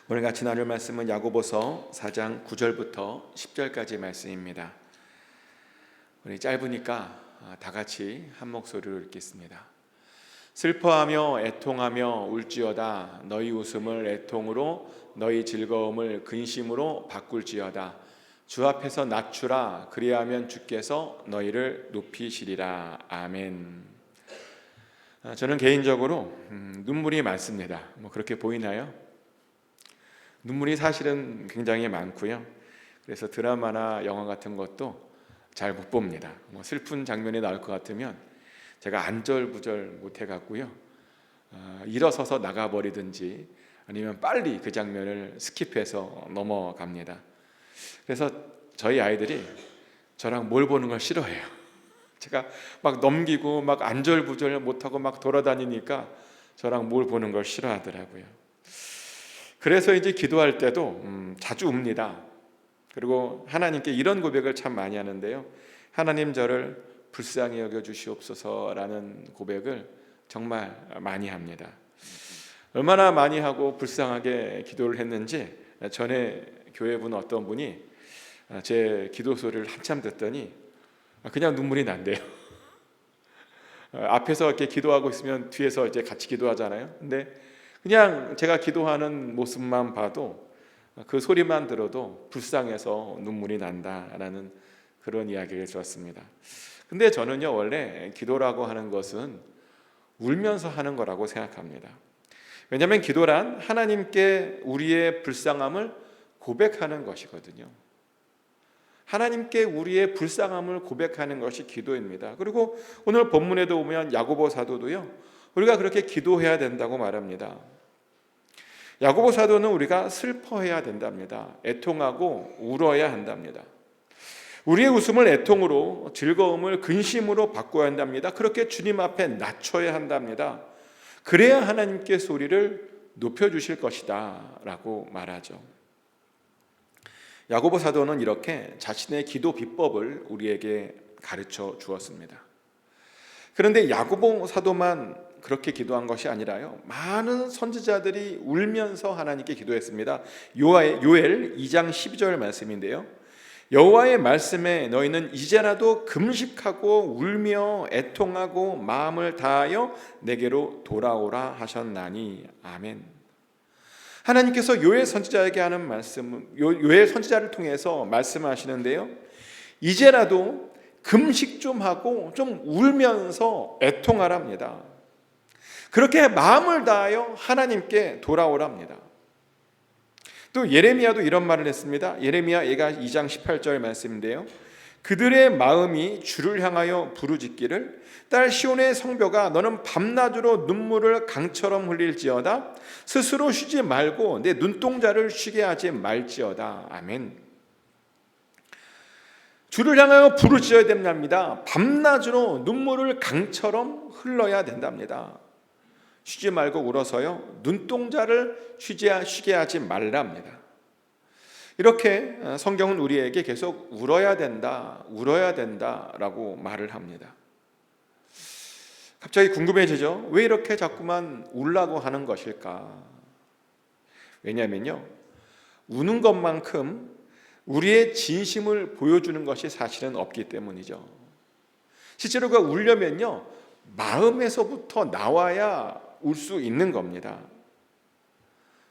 오늘 같이 나눌 말씀은 야고보서 4장 9절부터 10절까지 말씀입니다. 우리 짧으니까 다 같이 한 목소리로 읽겠습니다. 슬퍼하며 애통하며 울지어다. 너희 웃음을 애통으로 너희 즐거움을 근심으로 바꿀지어다. 주 앞에서 낮추라. 그리하면 주께서 너희를 높이시리라. 아멘. 저는 개인적으로 눈물이 많습니다. 그렇게 보이나요? 눈물이 사실은 굉장히 많고요. 그래서 드라마나 영화 같은 것도 잘 못 봅니다. 슬픈 장면이 나올 것 같으면 제가 안절부절 못 해갖고요, 일어서서 나가버리든지 아니면 빨리 그 장면을 스킵해서 넘어갑니다. 그래서 저희 아이들이 저랑 뭘 보는 걸 싫어해요. 제가 막 넘기고 막 안절부절 못하고 막 돌아다니니까 저랑 뭘 보는 걸 싫어하더라고요. 그래서 이제 기도할 때도 자주 웁니다. 그리고 하나님께 이런 고백을 참 많이 하는데요, 하나님 저를 불쌍히 여겨 주시옵소서라는 고백을 정말 많이 합니다. 얼마나 많이 하고 불쌍하게 기도를 했는지 전에 교회분 어떤 분이 제 기도 소리를 한참 듣더니 그냥 눈물이 난대요. 앞에서 이렇게 기도하고 있으면 뒤에서 이제 같이 기도하잖아요. 근데 그냥 제가 기도하는 모습만 봐도, 그 소리만 들어도 불쌍해서 눈물이 난다라는 그런 이야기를 들었습니다. 근데 저는요, 원래 기도라고 하는 것은 울면서 하는 거라고 생각합니다. 왜냐하면 기도란 하나님께 우리의 불쌍함을 고백하는 것이거든요. 하나님께 우리의 불쌍함을 고백하는 것이 기도입니다. 그리고 오늘 본문에도 보면 야고보 사도도요, 우리가 그렇게 기도해야 된다고 말합니다. 야고보 사도는 우리가 슬퍼해야 된답니다. 애통하고 울어야 한답니다. 우리의 웃음을 애통으로, 즐거움을 근심으로 바꿔야 한답니다. 그렇게 주님 앞에 낮춰야 한답니다. 그래야 하나님께서 우리를 높여주실 것이다 라고 말하죠. 야고보 사도는 이렇게 자신의 기도 비법을 우리에게 가르쳐 주었습니다. 그런데 야고보 사도만 그렇게 기도한 것이 아니라요, 많은 선지자들이 울면서 하나님께 기도했습니다. 요엘 2장 12절 말씀인데요, 여호와의 말씀에 너희는 이제라도 금식하고 울며 애통하고 마음을 다하여 내게로 돌아오라 하셨나니. 아멘. 하나님께서 요엘 선지자에게 하는 말씀, 요엘 선지자를 통해서 말씀하시는데요, 이제라도 금식 좀 하고 좀 울면서 애통하랍니다. 그렇게 마음을 다하여 하나님께 돌아오랍니다. 또 예레미야도 이런 말을 했습니다. 예레미야 2장 18절 말씀인데요, 그들의 마음이 주를 향하여 부르짖기를 딸 시온의 성벽아 너는 밤낮으로 눈물을 강처럼 흘릴지어다. 스스로 쉬지 말고 내 눈동자를 쉬게 하지 말지어다. 아멘. 주를 향하여 부르짖어야 된답니다. 밤낮으로 눈물을 강처럼 흘러야 된답니다. 쉬지 말고 울어서요, 눈동자를 쉬게 하지 말랍니다. 이렇게 성경은 우리에게 계속 울어야 된다라고 말을 합니다. 갑자기 궁금해지죠? 왜 이렇게 자꾸만 울라고 하는 것일까? 왜냐하면요, 우는 것만큼 우리의 진심을 보여주는 것이 사실은 없기 때문이죠. 실제로 그 울려면요, 마음에서부터 나와야 울 수 있는 겁니다.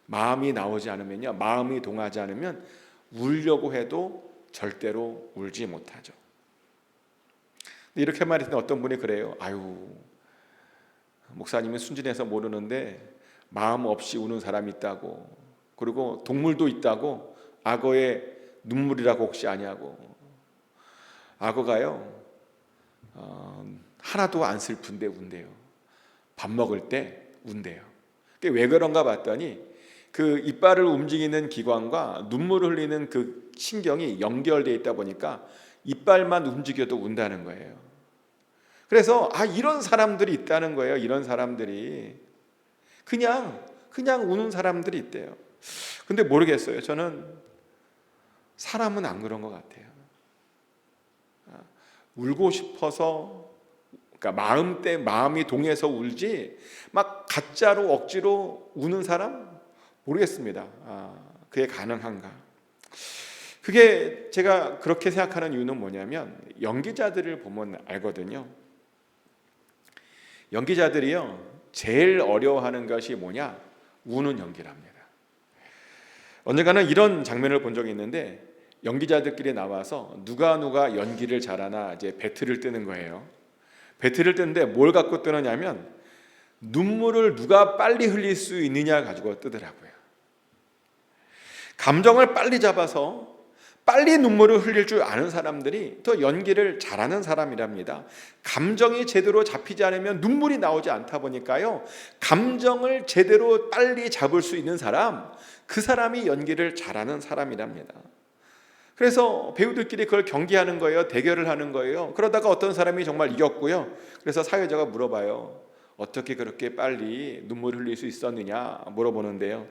마음이 나오지 않으면요, 마음이 동하지 않으면 울려고 해도 절대로 울지 못하죠. 이렇게 말했더니 어떤 분이 그래요. 아유, 목사님은 순진해서 모르는데 마음 없이 우는 사람이 있다고, 그리고 동물도 있다고, 악어의 눈물이라고 혹시 아냐고. 악어가요, 하나도 안 슬픈데 운대요. 밥 먹을 때 운대요. 왜 그런가 봤더니 그 이빨을 움직이는 기관과 눈물을 흘리는 그 신경이 연결되어 있다 보니까 이빨만 움직여도 운다는 거예요. 그래서 이런 사람들이 있다는 거예요. 이런 사람들이 그냥 우는 사람들이 있대요. 근데 모르겠어요. 저는 사람은 안 그런 것 같아요. 울고 싶어서, 그러니까 마음이 동해서 울지 막 가짜로 억지로 우는 사람 모르겠습니다. 그게 가능한가? 그게 제가 그렇게 생각하는 이유는 뭐냐면 연기자들을 보면 알거든요. 연기자들이요, 제일 어려워하는 것이 뭐냐? 우는 연기랍니다. 언젠가는 이런 장면을 본 적이 있는데 연기자들끼리 나와서 누가 연기를 잘하나 이제 배틀을 뜨는 거예요. 배틀을 뜨는데 뭘 갖고 뜨느냐면 눈물을 누가 빨리 흘릴 수 있느냐 가지고 뜨더라고요. 감정을 빨리 잡아서 빨리 눈물을 흘릴 줄 아는 사람들이 더 연기를 잘하는 사람이랍니다. 감정이 제대로 잡히지 않으면 눈물이 나오지 않다 보니까요, 감정을 제대로 빨리 잡을 수 있는 사람, 그 사람이 연기를 잘하는 사람이랍니다. 그래서 배우들끼리 그걸 경기하는 거예요. 대결을 하는 거예요. 그러다가 어떤 사람이 정말 이겼고요. 그래서 사회자가 물어봐요. 어떻게 그렇게 빨리 눈물을 흘릴 수 있었느냐 물어보는데요.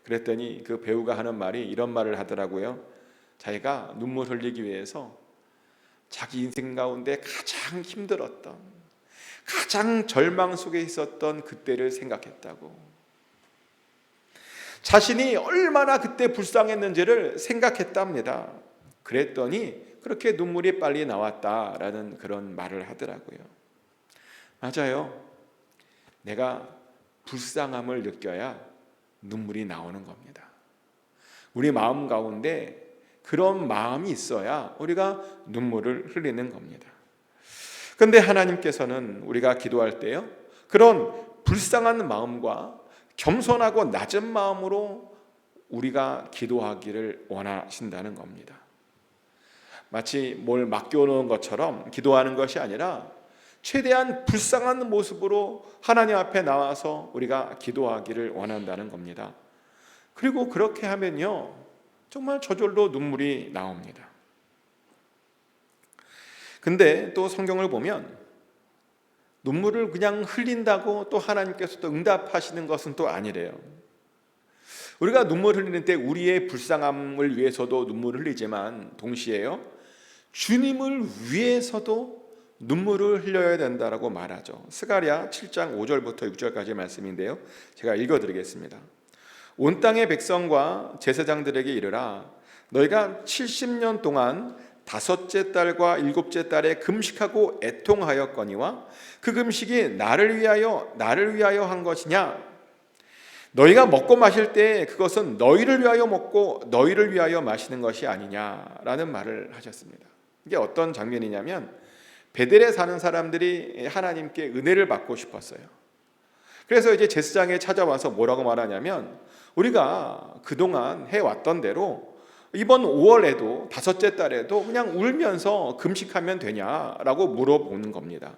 그랬더니 그 배우가 하는 말이 이런 말을 하더라고요. 자기가 눈물 흘리기 위해서 자기 인생 가운데 가장 힘들었던, 가장 절망 속에 있었던 그때를 생각했다고. 자신이 얼마나 그때 불쌍했는지를 생각했답니다. 그랬더니 그렇게 눈물이 빨리 나왔다라는 그런 말을 하더라고요. 맞아요. 내가 불쌍함을 느껴야 눈물이 나오는 겁니다. 우리 마음 가운데 그런 마음이 있어야 우리가 눈물을 흘리는 겁니다. 그런데 하나님께서는 우리가 기도할 때요, 그런 불쌍한 마음과 겸손하고 낮은 마음으로 우리가 기도하기를 원하신다는 겁니다. 마치 뭘 맡겨놓은 것처럼 기도하는 것이 아니라 최대한 불쌍한 모습으로 하나님 앞에 나와서 우리가 기도하기를 원한다는 겁니다. 그리고 그렇게 하면요, 정말 저절로 눈물이 나옵니다. 근데 또 성경을 보면 눈물을 그냥 흘린다고 또 하나님께서 또 응답하시는 것은 또 아니래요. 우리가 눈물 흘리는 때 우리의 불쌍함을 위해서도 눈물을 흘리지만 동시에요, 주님을 위해서도 눈물을 흘려야 된다라고 말하죠. 스가랴 7장 5절부터 6절까지 말씀인데요, 제가 읽어드리겠습니다. 온 땅의 백성과 제사장들에게 이르라. 너희가 70년 동안 다섯째 달과 일곱째 달에 금식하고 애통하였거니와 그 금식이 나를 위하여 한 것이냐? 너희가 먹고 마실 때 그것은 너희를 위하여 먹고 너희를 위하여 마시는 것이 아니냐라는 말을 하셨습니다. 이게 어떤 장면이냐면 베델에 사는 사람들이 하나님께 은혜를 받고 싶었어요. 그래서 이제 제사장에 찾아와서 뭐라고 말하냐면 우리가 그동안 해왔던 대로 이번 5월에도 다섯째 달에도 그냥 울면서 금식하면 되냐라고 물어보는 겁니다.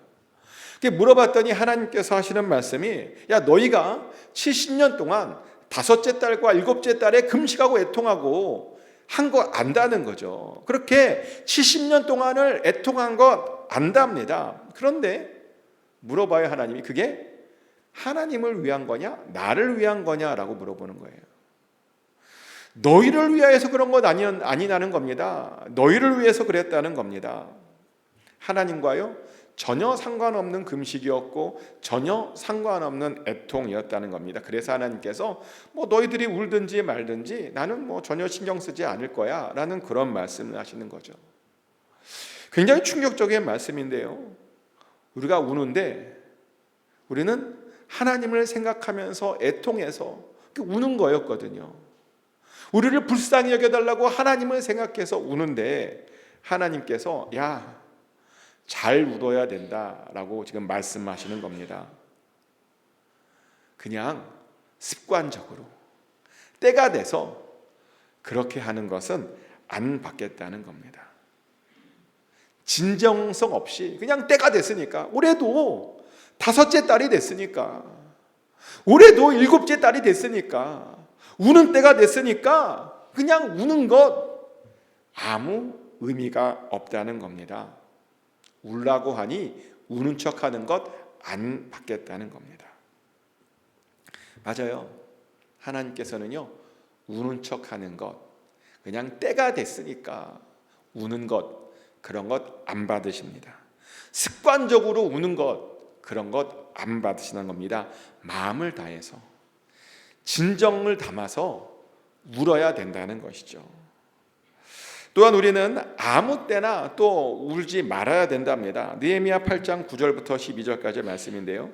물어봤더니 하나님께서 하시는 말씀이, 야, 너희가 70년 동안 다섯째 달과 일곱째 달에 금식하고 애통하고 한 거 안다는 거죠. 그렇게 70년 동안을 애통한 거 안답니다. 그런데 물어봐요, 하나님이. 그게 하나님을 위한 거냐, 나를 위한 거냐라고 물어보는 거예요. 너희를 위하여서 그런 것 아니라는 겁니다. 너희를 위해서 그랬다는 겁니다. 하나님과요 전혀 상관없는 금식이었고 전혀 상관없는 애통이었다는 겁니다. 그래서 하나님께서 뭐 너희들이 울든지 말든지 나는 뭐 전혀 신경 쓰지 않을 거야 라는 그런 말씀을 하시는 거죠. 굉장히 충격적인 말씀인데요, 우리가 우는데 우리는 하나님을 생각하면서 애통해서 우는 거였거든요. 우리를 불쌍히 여겨달라고 하나님을 생각해서 우는데 하나님께서 야, 잘 울어야 된다라고 지금 말씀하시는 겁니다. 그냥 습관적으로 때가 돼서 그렇게 하는 것은 안 받겠다는 겁니다. 진정성 없이 그냥 때가 됐으니까, 올해도 다섯째 달이 됐으니까, 올해도 일곱째 달이 됐으니까, 우는 때가 됐으니까 그냥 우는 것 아무 의미가 없다는 겁니다. 울라고 하니 우는 척하는 것 안 받겠다는 겁니다. 맞아요. 하나님께서는요, 우는 척하는 것, 그냥 때가 됐으니까 우는 것, 그런 것 안 받으십니다. 습관적으로 우는 것, 그런 것 안 받으시는 겁니다. 마음을 다해서 진정을 담아서 울어야 된다는 것이죠. 또한 우리는 아무 때나 또 울지 말아야 된답니다. 느헤미야 8장 9절부터 12절까지 말씀인데요.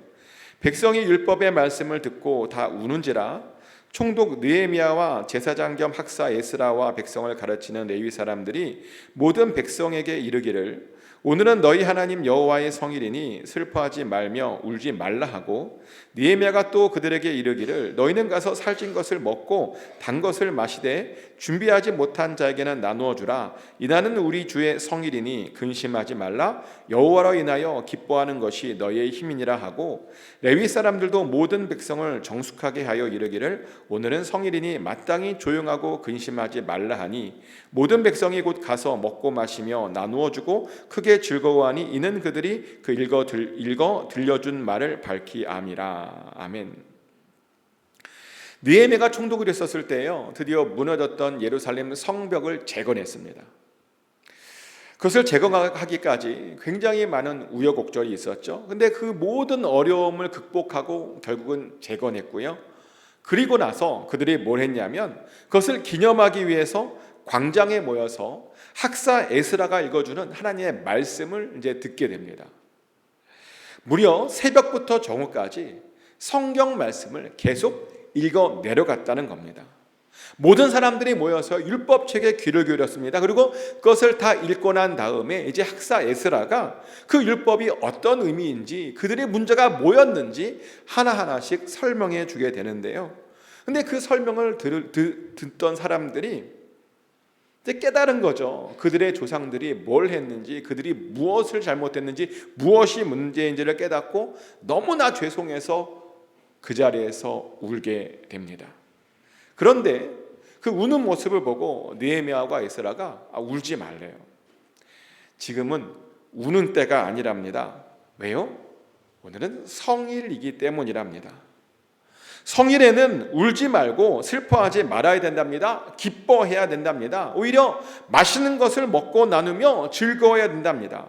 백성이 율법의 말씀을 듣고 다 우는지라 총독 느헤미야와 제사장 겸 학사 에스라와 백성을 가르치는 레위 사람들이 모든 백성에게 이르기를 오늘은 너희 하나님 여호와의 성일이니 슬퍼하지 말며 울지 말라 하고 느헤미야가 또 그들에게 이르기를 너희는 가서 살찐 것을 먹고 단 것을 마시되 준비하지 못한 자에게는 나누어 주라 이나는 우리 주의 성일이니 근심하지 말라 여호와로 인하여 기뻐하는 것이 너희의 힘이니라 하고 레위 사람들도 모든 백성을 정숙하게 하여 이르기를 오늘은 성일이니 마땅히 조용하고 근심하지 말라 하니 모든 백성이 곧 가서 먹고 마시며 나누어 주고 크게 즐거워하니 이는 그들이 그 읽어 들려준 말을 밝히 암이라. 아멘. 느헤미야가 총독을 했었을 때요, 드디어 무너졌던 예루살렘 성벽을 재건했습니다. 그것을 재건하기까지 굉장히 많은 우여곡절이 있었죠. 근데 그 모든 어려움을 극복하고 결국은 재건했고요. 그리고 나서 그들이 뭘 했냐면 그것을 기념하기 위해서 광장에 모여서 학사 에스라가 읽어주는 하나님의 말씀을 이제 듣게 됩니다. 무려 새벽부터 정오까지 성경 말씀을 계속 읽어 내려갔다는 겁니다. 모든 사람들이 모여서 율법책에 귀를 기울였습니다. 그리고 그것을 다 읽고 난 다음에 이제 학사 에스라가 그 율법이 어떤 의미인지 그들의 문제가 뭐였는지 하나하나씩 설명해 주게 되는데요. 근데 그 설명을 듣던 사람들이 이제 깨달은 거죠. 그들의 조상들이 뭘 했는지, 그들이 무엇을 잘못했는지, 무엇이 문제인지를 깨닫고 너무나 죄송해서 그 자리에서 울게 됩니다. 그런데 그 우는 모습을 보고 느헤미야와 에스라가 울지 말래요. 지금은 우는 때가 아니랍니다. 왜요? 오늘은 성일이기 때문이랍니다. 성일에는 울지 말고 슬퍼하지 말아야 된답니다. 기뻐해야 된답니다. 오히려 맛있는 것을 먹고 나누며 즐거워야 된답니다.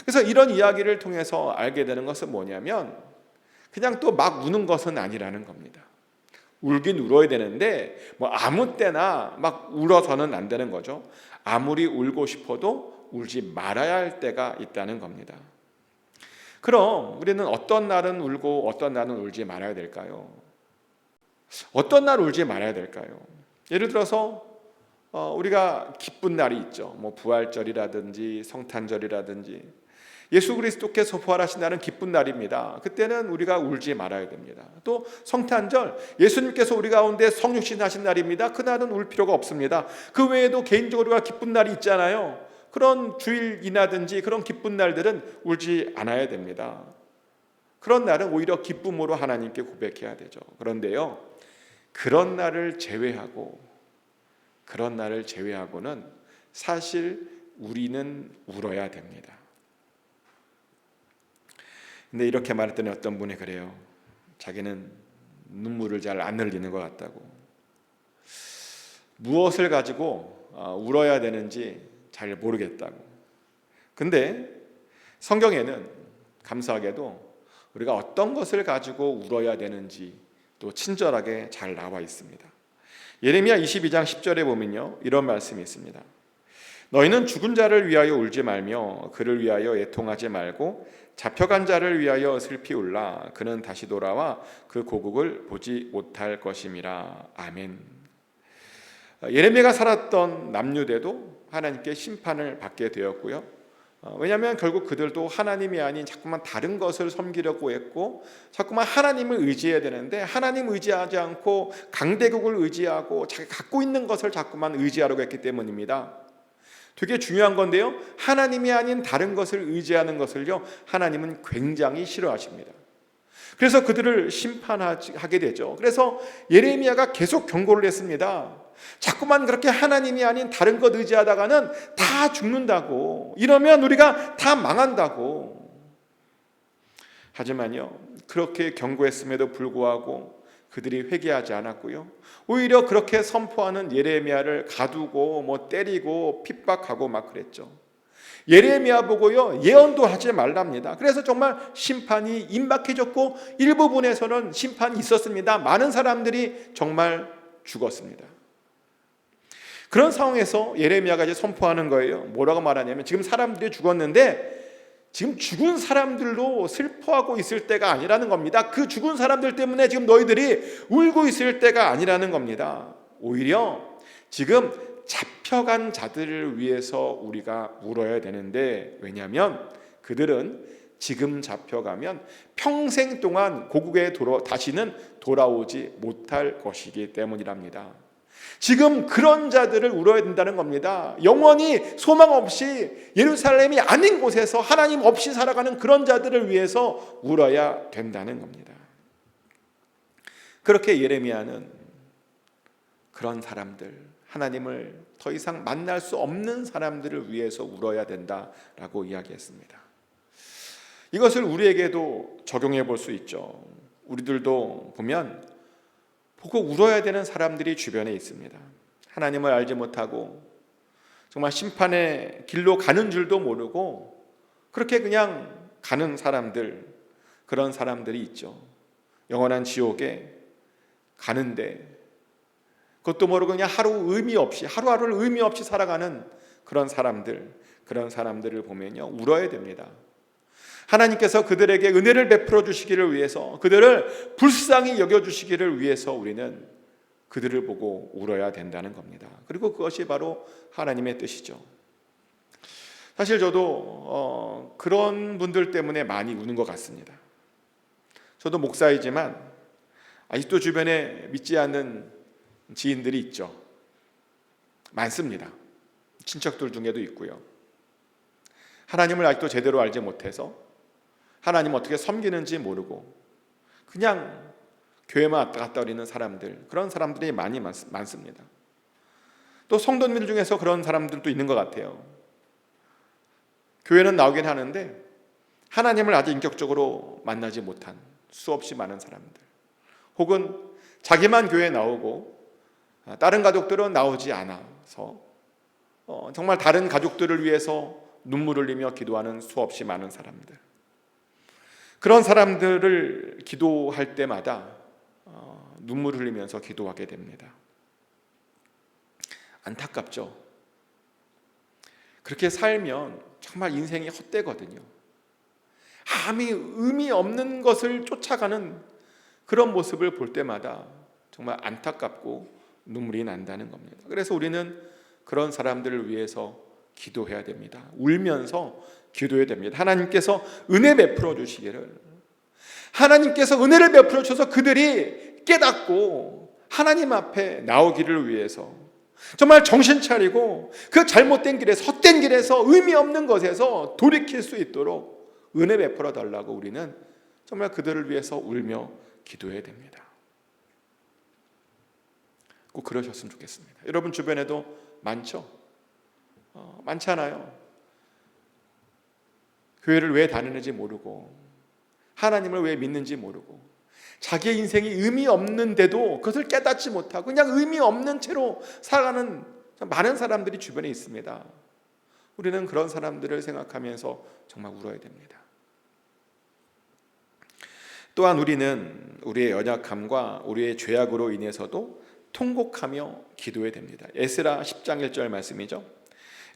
그래서 이런 이야기를 통해서 알게 되는 것은 뭐냐면 그냥 또 막 우는 것은 아니라는 겁니다. 울긴 울어야 되는데 뭐 아무 때나 막 울어서는 안 되는 거죠. 아무리 울고 싶어도 울지 말아야 할 때가 있다는 겁니다. 그럼 우리는 어떤 날은 울고 어떤 날은 울지 말아야 될까요? 어떤 날 울지 말아야 될까요? 예를 들어서 우리가 기쁜 날이 있죠. 뭐 부활절이라든지 성탄절이라든지 예수 그리스도께서 부활하신 날은 기쁜 날입니다. 그때는 우리가 울지 말아야 됩니다. 또 성탄절, 예수님께서 우리 가운데 성육신 하신 날입니다. 그날은 울 필요가 없습니다. 그 외에도 개인적으로 우리가 기쁜 날이 있잖아요. 그런 주일이나든지 그런 기쁜 날들은 울지 않아야 됩니다. 그런 날은 오히려 기쁨으로 하나님께 고백해야 되죠. 그런데요, 그런 날을 제외하고는 사실 우리는 울어야 됩니다. 근데 이렇게 말했더니 어떤 분이 그래요. 자기는 눈물을 잘 안 흘리는 것 같다고. 무엇을 가지고 울어야 되는지 잘 모르겠다고. 근데 성경에는 감사하게도 우리가 어떤 것을 가지고 울어야 되는지 또 친절하게 잘 나와 있습니다. 예레미야 22장 10절에 보면요, 이런 말씀이 있습니다. 너희는 죽은 자를 위하여 울지 말며 그를 위하여 애통하지 말고 잡혀간 자를 위하여 슬피 울라. 그는 다시 돌아와 그 고국을 보지 못할 것임이라. 아멘. 예레미야가 살았던 남유대도 하나님께 심판을 받게 되었고요. 왜냐하면 결국 그들도 하나님이 아닌 자꾸만 다른 것을 섬기려고 했고 자꾸만 하나님을 의지해야 되는데 하나님 의지하지 않고 강대국을 의지하고 자기 갖고 있는 것을 자꾸만 의지하려고 했기 때문입니다. 되게 중요한 건데요, 하나님이 아닌 다른 것을 의지하는 것을요 하나님은 굉장히 싫어하십니다. 그래서 그들을 심판하게 되죠. 그래서 예레미야가 계속 경고를 했습니다. 자꾸만 그렇게 하나님이 아닌 다른 것 의지하다가는 다 죽는다고, 이러면 우리가 다 망한다고. 하지만요, 그렇게 경고했음에도 불구하고 그들이 회개하지 않았고요, 오히려 그렇게 선포하는 예레미야를 가두고 때리고 핍박하고 막 그랬죠. 예레미야 보고요, 예언도 하지 말랍니다. 그래서 정말 심판이 임박해졌고 일부분에서는 심판이 있었습니다. 많은 사람들이 정말 죽었습니다. 그런 상황에서 예레미야가 이제 선포하는 거예요. 뭐라고 말하냐면, 지금 사람들이 죽었는데 지금 죽은 사람들로 슬퍼하고 있을 때가 아니라는 겁니다. 그 죽은 사람들 때문에 지금 너희들이 울고 있을 때가 아니라는 겁니다. 오히려 지금 잡혀간 자들을 위해서 우리가 울어야 되는데, 왜냐하면 그들은 지금 잡혀가면 평생 동안 고국에 다시는 돌아오지 못할 것이기 때문이랍니다. 지금 그런 자들을 울어야 된다는 겁니다. 영원히 소망 없이 예루살렘이 아닌 곳에서 하나님 없이 살아가는 그런 자들을 위해서 울어야 된다는 겁니다. 그렇게 예레미야는 그런 사람들, 하나님을 더 이상 만날 수 없는 사람들을 위해서 울어야 된다라고 이야기했습니다. 이것을 우리에게도 적용해 볼 수 있죠. 우리들도 보면 보고 울어야 되는 사람들이 주변에 있습니다. 하나님을 알지 못하고 정말 심판의 길로 가는 줄도 모르고 그렇게 그냥 가는 사람들, 그런 사람들이 있죠. 영원한 지옥에 가는데 그것도 모르고 그냥 하루하루를 의미 없이 살아가는 그런 사람들을 보면요, 울어야 됩니다. 하나님께서 그들에게 은혜를 베풀어 주시기를 위해서, 그들을 불쌍히 여겨주시기를 위해서 우리는 그들을 보고 울어야 된다는 겁니다. 그리고 그것이 바로 하나님의 뜻이죠. 사실 저도 그런 분들 때문에 많이 우는 것 같습니다. 저도 목사이지만 아직도 주변에 믿지 않는 지인들이 있죠. 많습니다. 친척들 중에도 있고요. 하나님을 아직도 제대로 알지 못해서 하나님 어떻게 섬기는지 모르고 그냥 교회만 왔다 갔다 거리는 사람들, 그런 사람들이 많이 많습니다. 또 성도님들 중에서 그런 사람들도 있는 것 같아요. 교회는 나오긴 하는데 하나님을 아주 인격적으로 만나지 못한 수없이 많은 사람들, 혹은 자기만 교회에 나오고 다른 가족들은 나오지 않아서 정말 다른 가족들을 위해서 눈물을 흘리며 기도하는 수없이 많은 사람들, 그런 사람들을 기도할 때마다 눈물을 흘리면서 기도하게 됩니다. 안타깝죠. 그렇게 살면 정말 인생이 헛되거든요. 아무 의미 없는 것을 쫓아가는 그런 모습을 볼 때마다 정말 안타깝고 눈물이 난다는 겁니다. 그래서 우리는 그런 사람들을 위해서 기도해야 됩니다. 울면서 기도해야 됩니다. 하나님께서 은혜 베풀어 주시기를, 하나님께서 은혜를 베풀어 주셔서 그들이 깨닫고 하나님 앞에 나오기를 위해서 정말 정신 차리고 그 잘못된 길에서, 헛된 길에서, 의미 없는 것에서 돌이킬 수 있도록 은혜 베풀어 달라고 우리는 정말 그들을 위해서 울며 기도해야 됩니다. 꼭 그러셨으면 좋겠습니다. 여러분 주변에도 많죠? 많잖아요. 교회를 왜 다니는지 모르고, 하나님을 왜 믿는지 모르고, 자기의 인생이 의미 없는데도 그것을 깨닫지 못하고 그냥 의미 없는 채로 살아가는 많은 사람들이 주변에 있습니다. 우리는 그런 사람들을 생각하면서 정말 울어야 됩니다. 또한 우리는 우리의 연약함과 우리의 죄악으로 인해서도 통곡하며 기도해야 됩니다. 에스라 10장 1절 말씀이죠.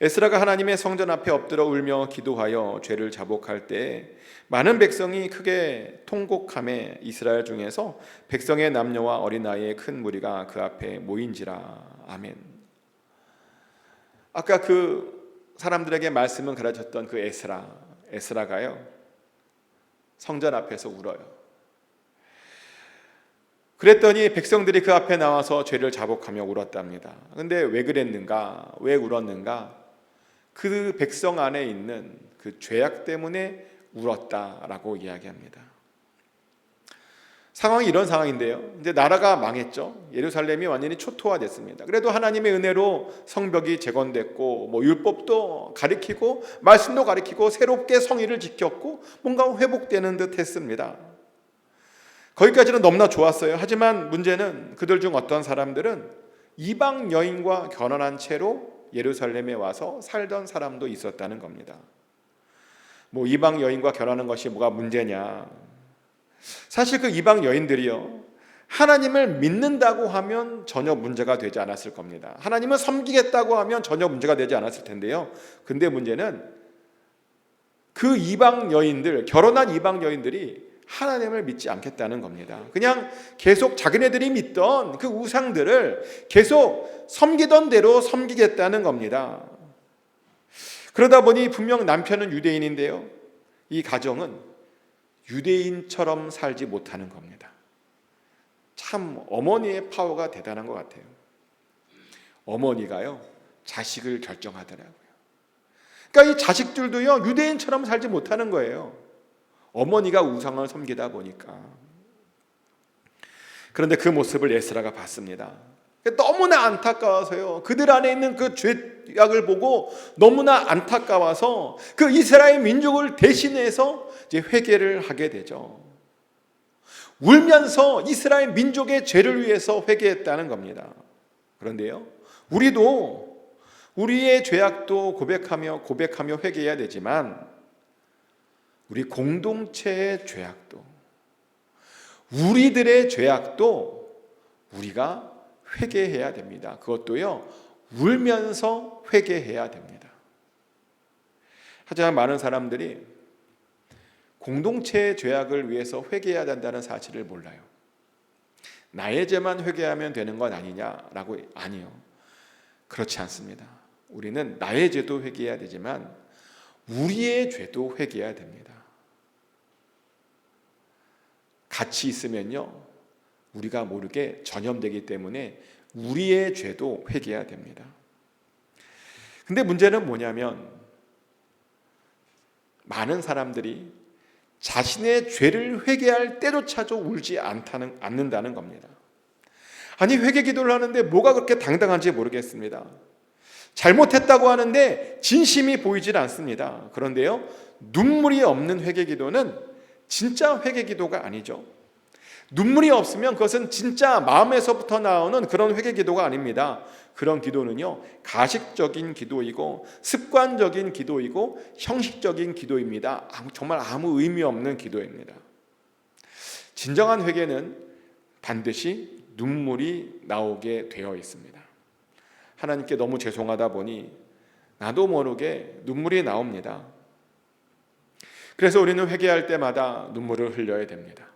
에스라가 하나님의 성전 앞에 엎드려 울며 기도하여 죄를 자복할 때 많은 백성이 크게 통곡하며 이스라엘 중에서 백성의 남녀와 어린아이의 큰 무리가 그 앞에 모인지라. 아멘. 아까 그 사람들에게 말씀을 가르쳤던 그 에스라가요, 성전 앞에서 울어요. 그랬더니 백성들이 그 앞에 나와서 죄를 자복하며 울었답니다. 근데 왜 그랬는가? 왜 울었는가? 그 백성 안에 있는 그 죄악 때문에 울었다라고 이야기합니다. 상황이 이런 상황인데요, 이제 나라가 망했죠. 예루살렘이 완전히 초토화됐습니다. 그래도 하나님의 은혜로 성벽이 재건됐고 율법도 가리키고 말씀도 가리키고 새롭게 성의를 지켰고 뭔가 회복되는 듯 했습니다. 거기까지는 너무나 좋았어요. 하지만 문제는 그들 중 어떤 사람들은 이방 여인과 결혼한 채로 예루살렘에 와서 살던 사람도 있었다는 겁니다. 뭐 이방 여인과 결혼하는 것이 뭐가 문제냐? 사실 그 이방 여인들이요, 하나님을 믿는다고 하면 전혀 문제가 되지 않았을 겁니다. 하나님을 섬기겠다고 하면 전혀 문제가 되지 않았을 텐데요. 근데 문제는 그 이방 여인들, 결혼한 이방 여인들이 하나님을 믿지 않겠다는 겁니다. 그냥 계속 자기네들이 믿던 그 우상들을 계속 섬기던 대로 섬기겠다는 겁니다. 그러다 보니 분명 남편은 유대인인데요, 이 가정은 유대인처럼 살지 못하는 겁니다. 참 어머니의 파워가 대단한 것 같아요. 어머니가요, 자식을 결정하더라고요. 그러니까 이 자식들도요, 유대인처럼 살지 못하는 거예요. 어머니가 우상을 섬기다 보니까. 그런데 그 모습을 에스라가 봤습니다. 너무나 안타까워서요, 그들 안에 있는 그 죄악을 보고 너무나 안타까워서 그 이스라엘 민족을 대신해서 이제 회개를 하게 되죠. 울면서 이스라엘 민족의 죄를 위해서 회개했다는 겁니다. 그런데요, 우리도 우리의 죄악도 고백하며 회개해야 되지만 우리 공동체의 죄악도, 우리들의 죄악도 우리가 회개해야 됩니다. 그것도요, 울면서 회개해야 됩니다. 하지만 많은 사람들이 공동체의 죄악을 위해서 회개해야 된다는 사실을 몰라요. 나의 죄만 회개하면 되는 건 아니냐라고. 아니요, 그렇지 않습니다. 우리는 나의 죄도 회개해야 되지만 우리의 죄도 회개해야 됩니다. 같이 있으면요, 우리가 모르게 전염되기 때문에 우리의 죄도 회개해야 됩니다. 근데 문제는 뭐냐면 많은 사람들이 자신의 죄를 회개할 때조차도 울지 않는다는 겁니다. 아니, 회개 기도를 하는데 뭐가 그렇게 당당한지 모르겠습니다. 잘못했다고 하는데 진심이 보이질 않습니다. 그런데요, 눈물이 없는 회개 기도는 진짜 회개 기도가 아니죠. 눈물이 없으면 그것은 진짜 마음에서부터 나오는 그런 회개 기도가 아닙니다. 그런 기도는요, 가식적인 기도이고 습관적인 기도이고 형식적인 기도입니다. 정말 아무 의미 없는 기도입니다. 진정한 회개는 반드시 눈물이 나오게 되어 있습니다. 하나님께 너무 죄송하다 보니 나도 모르게 눈물이 나옵니다. 그래서 우리는 회개할 때마다 눈물을 흘려야 됩니다.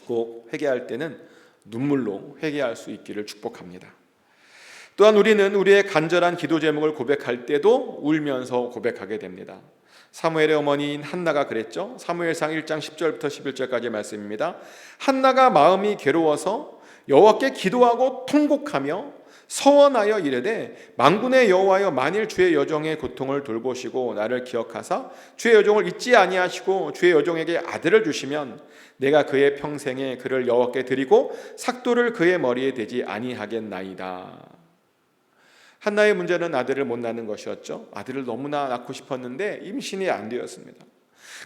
꼭 회개할 때는 눈물로 회개할 수 있기를 축복합니다. 또한 우리는 우리의 간절한 기도 제목을 고백할 때도 울면서 고백하게 됩니다. 사무엘의 어머니인 한나가 그랬죠. 사무엘상 1장 10절부터 11절까지 말씀입니다. 한나가 마음이 괴로워서 여호와께 기도하고 통곡하며 서원하여 이르되 만군의 여호와여, 만일 주의 여종의 고통을 돌보시고 나를 기억하사 주의 여종을 잊지 아니하시고 주의 여종에게 아들을 주시면 내가 그의 평생에 그를 여호와께 드리고 삭도를 그의 머리에 대지 아니하겠나이다. 한나의 문제는 아들을 못 낳는 것이었죠. 아들을 너무나 낳고 싶었는데 임신이 안 되었습니다.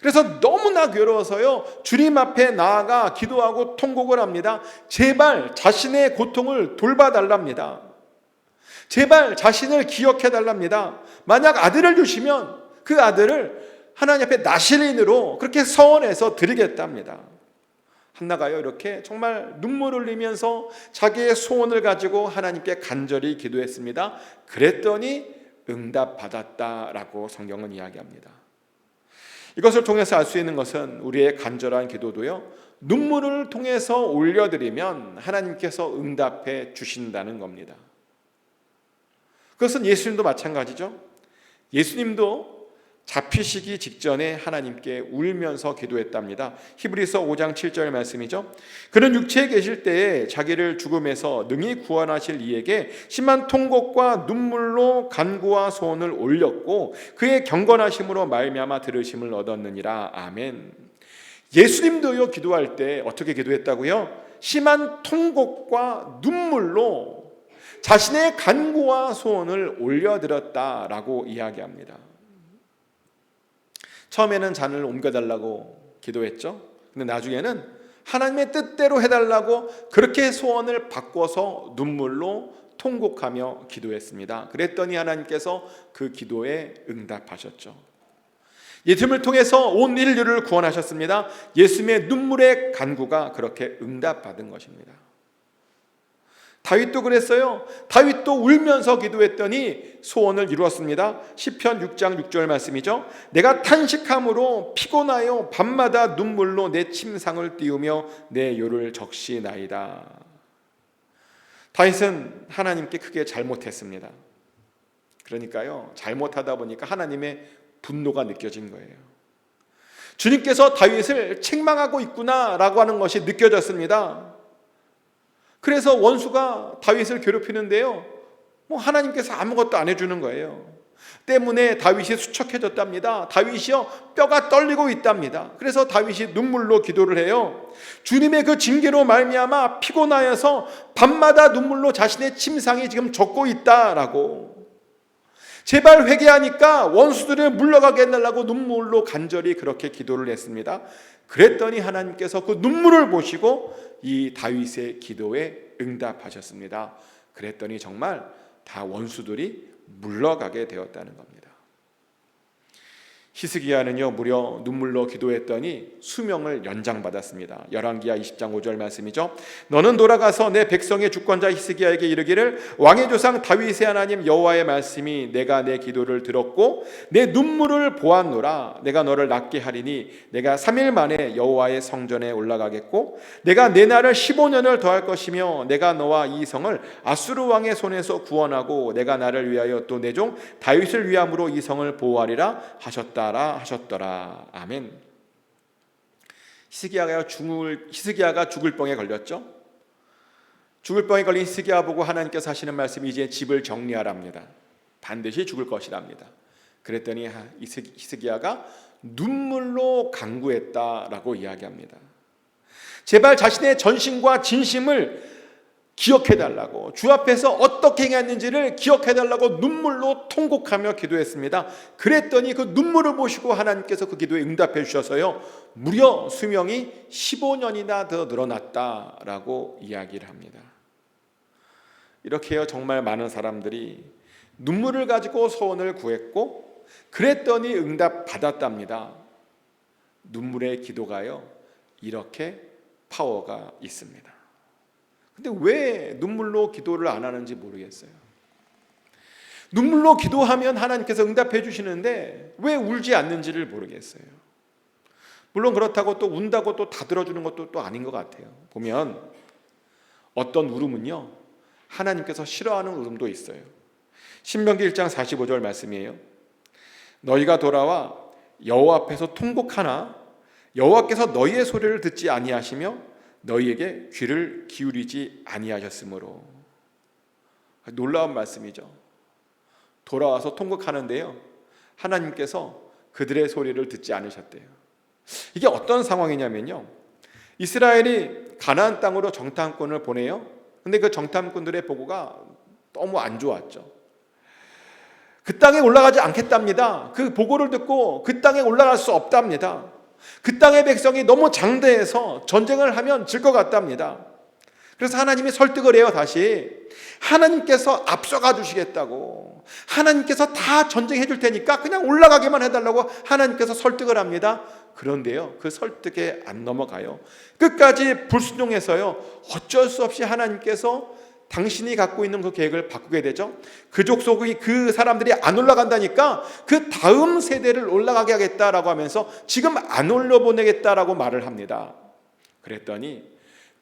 그래서 너무나 괴로워서요, 주님 앞에 나아가 기도하고 통곡을 합니다. 제발 자신의 고통을 돌봐달랍니다. 제발 자신을 기억해달랍니다. 만약 아들을 주시면 그 아들을 하나님 앞에 나실인으로 그렇게 서원해서 드리겠답니다. 한나가요, 이렇게 정말 눈물을 흘리면서 자기의 소원을 가지고 하나님께 간절히 기도했습니다. 그랬더니 응답받았다라고 성경은 이야기합니다. 이것을 통해서 알 수 있는 것은 우리의 간절한 기도도요, 눈물을 통해서 올려드리면 하나님께서 응답해 주신다는 겁니다. 그것은 예수님도 마찬가지죠. 예수님도 잡히시기 직전에 하나님께 울면서 기도했답니다. 히브리서 5장 7절 말씀이죠. 그는 육체에 계실 때에 자기를 죽음에서 능히 구원하실 이에게 심한 통곡과 눈물로 간구와 소원을 올렸고 그의 경건하심으로 말미암아 들으심을 얻었느니라. 아멘. 예수님도요, 기도할 때 어떻게 기도했다고요? 심한 통곡과 눈물로 자신의 간구와 소원을 올려드렸다라고 이야기합니다. 처음에는 잔을 옮겨달라고 기도했죠. 근데 나중에는 하나님의 뜻대로 해달라고 그렇게 소원을 바꿔서 눈물로 통곡하며 기도했습니다. 그랬더니 하나님께서 그 기도에 응답하셨죠. 예수님을 통해서 온 인류를 구원하셨습니다. 예수님의 눈물의 간구가 그렇게 응답받은 것입니다. 다윗도 그랬어요. 다윗도 울면서 기도했더니 소원을 이루었습니다. 시편 6장 6절 말씀이죠. 내가 탄식함으로 피곤하여 밤마다 눈물로 내 침상을 띄우며 내 요를 적시나이다. 다윗은 하나님께 크게 잘못했습니다. 그러니까요, 잘못하다 보니까 하나님의 분노가 느껴진 거예요. 주님께서 다윗을 책망하고 있구나라고 하는 것이 느껴졌습니다. 그래서 원수가 다윗을 괴롭히는데요, 하나님께서 아무것도 안 해주는 거예요. 때문에 다윗이 수척해졌답니다. 다윗이요, 뼈가 떨리고 있답니다. 그래서 다윗이 눈물로 기도를 해요. 주님의 그 징계로 말미암아 피곤하여서 밤마다 눈물로 자신의 침상이 지금 젖고 있다라고, 제발 회개하니까 원수들을 물러가게 해달라고 눈물로 간절히 그렇게 기도를 했습니다. 그랬더니 하나님께서 그 눈물을 보시고 이 다윗의 기도에 응답하셨습니다. 그랬더니 정말 다 원수들이 물러가게 되었다는 겁니다. 히스기야는요, 무려 눈물로 기도했더니 수명을 연장받았습니다. 열왕기하 20장 5절 말씀이죠. 너는 돌아가서 내 백성의 주권자 히스기야에게 이르기를 왕의 조상 다윗의 하나님 여호와의 말씀이 내가 내 기도를 들었고 내 눈물을 보았노라. 내가 너를 낫게 하리니 내가 3일 만에 여호와의 성전에 올라가겠고 내가 내 날을 15년을 더할 것이며 내가 너와 이 성을 아수르 왕의 손에서 구원하고 내가 나를 위하여 또 내 종 다윗을 위함으로 이 성을 보호하리라 하셨더라. 아멘. 히스기야가 죽을 병에 걸렸죠. 죽을 병에 걸린 히스기야 보고 하나님께서 하시는 말씀이 이제 집을 정리하랍니다. 반드시 죽을 것이랍니다. 그랬더니 히스기야가 눈물로 간구했다라고 이야기합니다. 제발 자신의 전심과 진심을 기억해달라고, 주 앞에서 어떻게 행했는지를 기억해달라고 눈물로 통곡하며 기도했습니다. 그랬더니 그 눈물을 보시고 하나님께서 그 기도에 응답해 주셔서요, 무려 수명이 15년이나 더 늘어났다라고 이야기를 합니다. 이렇게요, 정말 많은 사람들이 눈물을 가지고 소원을 구했고 그랬더니 응답 받았답니다. 눈물의 기도가요, 이렇게 파워가 있습니다. 근데 왜 눈물로 기도를 안 하는지 모르겠어요. 눈물로 기도하면 하나님께서 응답해 주시는데 왜 울지 않는지를 모르겠어요. 물론 그렇다고 또 운다고 또 다 들어주는 것도 또 아닌 것 같아요. 보면 어떤 울음은요, 하나님께서 싫어하는 울음도 있어요. 신명기 1장 45절 말씀이에요. 너희가 돌아와 여호와 앞에서 통곡하나 여호와께서 너희의 소리를 듣지 아니하시며 너희에게 귀를 기울이지 아니하셨으므로. 놀라운 말씀이죠. 돌아와서 통곡하는데요, 하나님께서 그들의 소리를 듣지 않으셨대요. 이게 어떤 상황이냐면요, 이스라엘이 가나안 땅으로 정탐꾼을 보내요. 근데 그 정탐꾼들의 보고가 너무 안 좋았죠. 그 땅에 올라가지 않겠답니다. 그 보고를 듣고 그 땅에 올라갈 수 없답니다. 그 땅의 백성이 너무 장대해서 전쟁을 하면 질 것 같답니다. 그래서 하나님이 설득을 해요. 다시 하나님께서 앞서가 주시겠다고, 하나님께서 다 전쟁해 줄 테니까 그냥 올라가기만 해달라고 하나님께서 설득을 합니다. 그런데요, 그 설득에 안 넘어가요. 끝까지 불순종해서요, 어쩔 수 없이 하나님께서 당신이 갖고 있는 그 계획을 바꾸게 되죠. 그 족속이, 그 사람들이 안 올라간다니까 그 다음 세대를 올라가게 하겠다라고 하면서 지금 안 올려보내겠다라고 말을 합니다. 그랬더니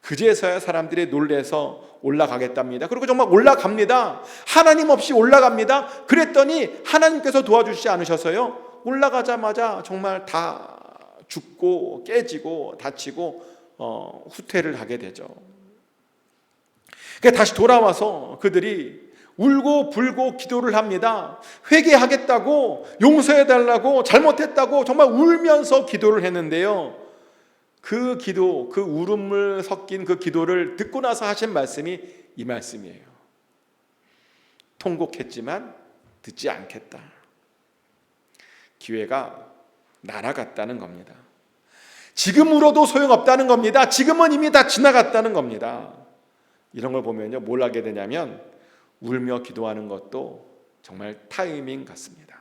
그제서야 사람들이 놀래서 올라가겠답니다. 그리고 정말 올라갑니다. 하나님 없이 올라갑니다. 그랬더니 하나님께서 도와주시지 않으셔서요, 올라가자마자 정말 다 죽고 깨지고 다치고 후퇴를 하게 되죠. 그러니까 다시 돌아와서 그들이 울고 불고 기도를 합니다. 회개하겠다고, 용서해달라고, 잘못했다고 정말 울면서 기도를 했는데요, 그 기도, 그 울음을 섞인 그 기도를 듣고 나서 하신 말씀이 이 말씀이에요. 통곡했지만 듣지 않겠다. 기회가 날아갔다는 겁니다. 지금 울어도 소용없다는 겁니다. 지금은 이미 다 지나갔다는 겁니다. 이런 걸 보면요, 뭘 하게 되냐면 울며 기도하는 것도 정말 타이밍 같습니다.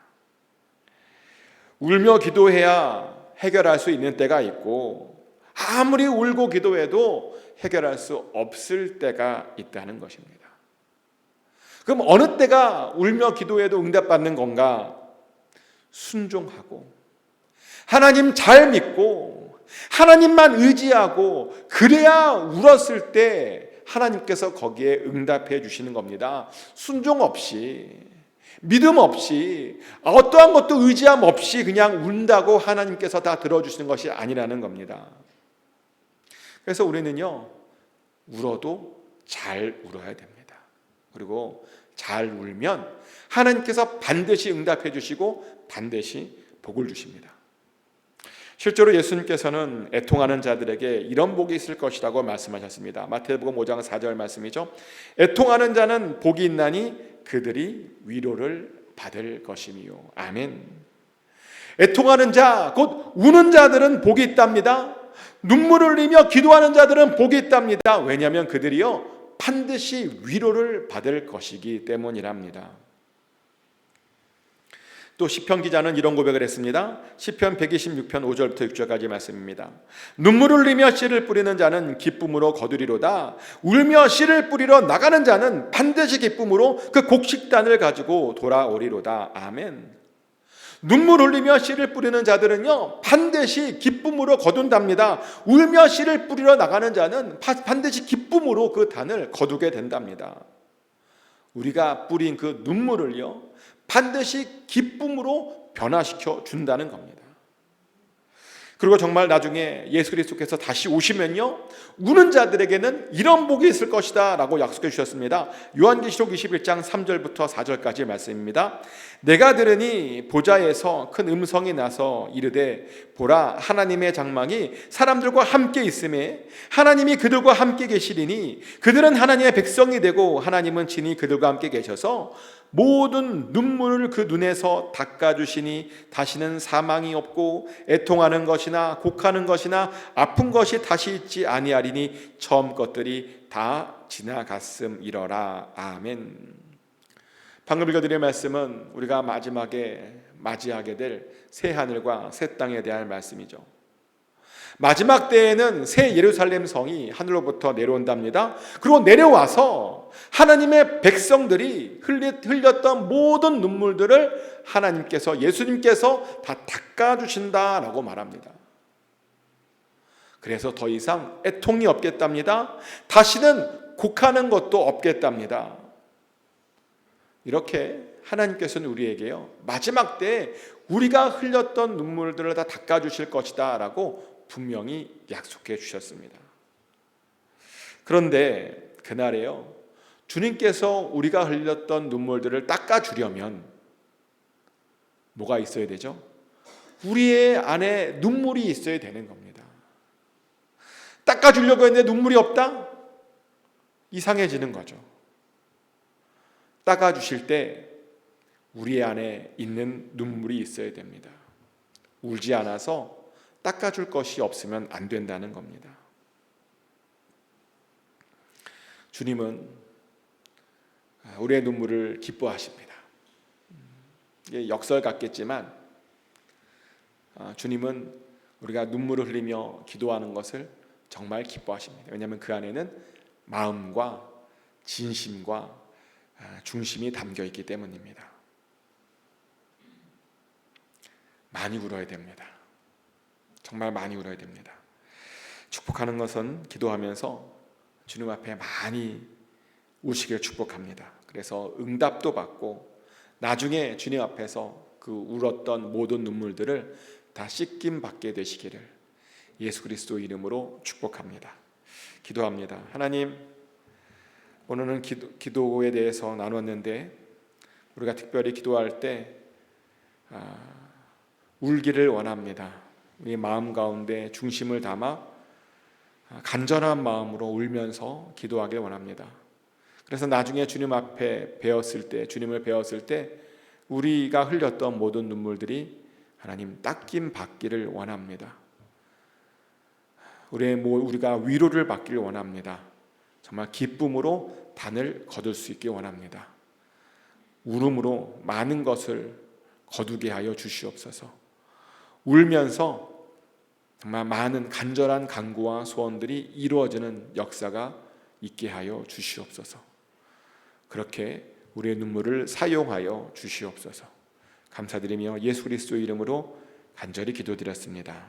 울며 기도해야 해결할 수 있는 때가 있고 아무리 울고 기도해도 해결할 수 없을 때가 있다는 것입니다. 그럼 어느 때가 울며 기도해도 응답받는 건가? 순종하고 하나님 잘 믿고 하나님만 의지하고 그래야 울었을 때 하나님께서 거기에 응답해 주시는 겁니다. 순종 없이 믿음 없이 어떠한 것도 의지함 없이 그냥 운다고 하나님께서 다 들어주시는 것이 아니라는 겁니다. 그래서 우리는요, 울어도 잘 울어야 됩니다. 그리고 잘 울면 하나님께서 반드시 응답해 주시고 반드시 복을 주십니다. 실제로 예수님께서는 애통하는 자들에게 이런 복이 있을 것이라고 말씀하셨습니다. 마태복음 5장 4절 말씀이죠. 애통하는 자는 복이 있나니 그들이 위로를 받을 것이니요. 아멘. 애통하는 자, 곧 우는 자들은 복이 있답니다. 눈물을 흘리며 기도하는 자들은 복이 있답니다. 왜냐하면 그들이요 반드시 위로를 받을 것이기 때문이랍니다. 또 시편 기자는 이런 고백을 했습니다. 시편 126편 5절부터 6절까지 말씀입니다. 눈물을 흘리며 씨를 뿌리는 자는 기쁨으로 거두리로다. 울며 씨를 뿌리러 나가는 자는 반드시 기쁨으로 그 곡식단을 가지고 돌아오리로다. 아멘. 눈물 흘리며 씨를 뿌리는 자들은요 반드시 기쁨으로 거둔답니다. 울며 씨를 뿌리러 나가는 자는 반드시 기쁨으로 그 단을 거두게 된답니다. 우리가 뿌린 그 눈물을요 반드시 기쁨으로 변화시켜 준다는 겁니다. 그리고 정말 나중에 예수 그리스도께서 다시 오시면요 우는 자들에게는 이런 복이 있을 것이다 라고 약속해 주셨습니다. 요한계시록 21장 3절부터 4절까지의 말씀입니다. 내가 들으니 보좌에서 큰 음성이 나서 이르되 보라 하나님의 장막이 사람들과 함께 있음에 하나님이 그들과 함께 계시리니 그들은 하나님의 백성이 되고 하나님은 친히 그들과 함께 계셔서 모든 눈물을 그 눈에서 닦아주시니 다시는 사망이 없고 애통하는 것이나 곡하는 것이나 아픈 것이 다시 있지 아니하리니 처음 것들이 다 지나갔음이러라. 아멘. 방금 읽어드린 말씀은 우리가 마지막에 맞이하게 될 새 하늘과 새 땅에 대한 말씀이죠. 마지막 때에는 새 예루살렘 성이 하늘로부터 내려온답니다. 그리고 내려와서 하나님의 백성들이 흘렸던 모든 눈물들을 하나님께서 예수님께서 다 닦아주신다라고 말합니다. 그래서 더 이상 애통이 없겠답니다. 다시는 곡하는 것도 없겠답니다. 이렇게 하나님께서는 우리에게요 마지막 때에 우리가 흘렸던 눈물들을 다 닦아주실 것이다 라고 분명히 약속해 주셨습니다. 그런데 그날에요 주님께서 우리가 흘렸던 눈물들을 닦아주려면 뭐가 있어야 되죠? 우리의 안에 눈물이 있어야 되는 겁니다. 닦아주려고 했는데 눈물이 없다? 이상해지는 거죠. 닦아주실 때 우리 안에 있는 눈물이 있어야 됩니다. 울지 않아서 닦아줄 것이 없으면 안 된다는 겁니다. 주님은 우리의 눈물을 기뻐하십니다. 이게 역설 같겠지만 주님은 우리가 눈물을 흘리며 기도하는 것을 정말 기뻐하십니다. 왜냐하면 그 안에는 마음과 진심과 중심이 담겨 있기 때문입니다. 많이 울어야 됩니다. 정말 많이 울어야 됩니다. 축복하는 것은 기도하면서 주님 앞에 많이 우시길 축복합니다. 그래서 응답도 받고 나중에 주님 앞에서 그 울었던 모든 눈물들을 다 씻김 받게 되시기를 예수 그리스도 이름으로 축복합니다. 기도합니다. 하나님, 오늘은 기도에 대해서 나눴는데 우리가 특별히 기도할 때 울기를 원합니다. 우리 마음 가운데 중심을 담아 간절한 마음으로 울면서 기도하길 원합니다. 그래서 나중에 주님 앞에 주님을 배웠을 때 우리가 흘렸던 모든 눈물들이 하나님 닦임 받기를 원합니다. 우리가 위로를 받기를 원합니다. 정말 기쁨으로 단을 거둘 수 있게 원합니다. 울음으로 많은 것을 거두게 하여 주시옵소서. 울면서 정말 많은 간절한 간구와 소원들이 이루어지는 역사가 있게 하여 주시옵소서. 그렇게 우리의 눈물을 사용하여 주시옵소서. 감사드리며 예수 그리스도의 이름으로 간절히 기도드렸습니다.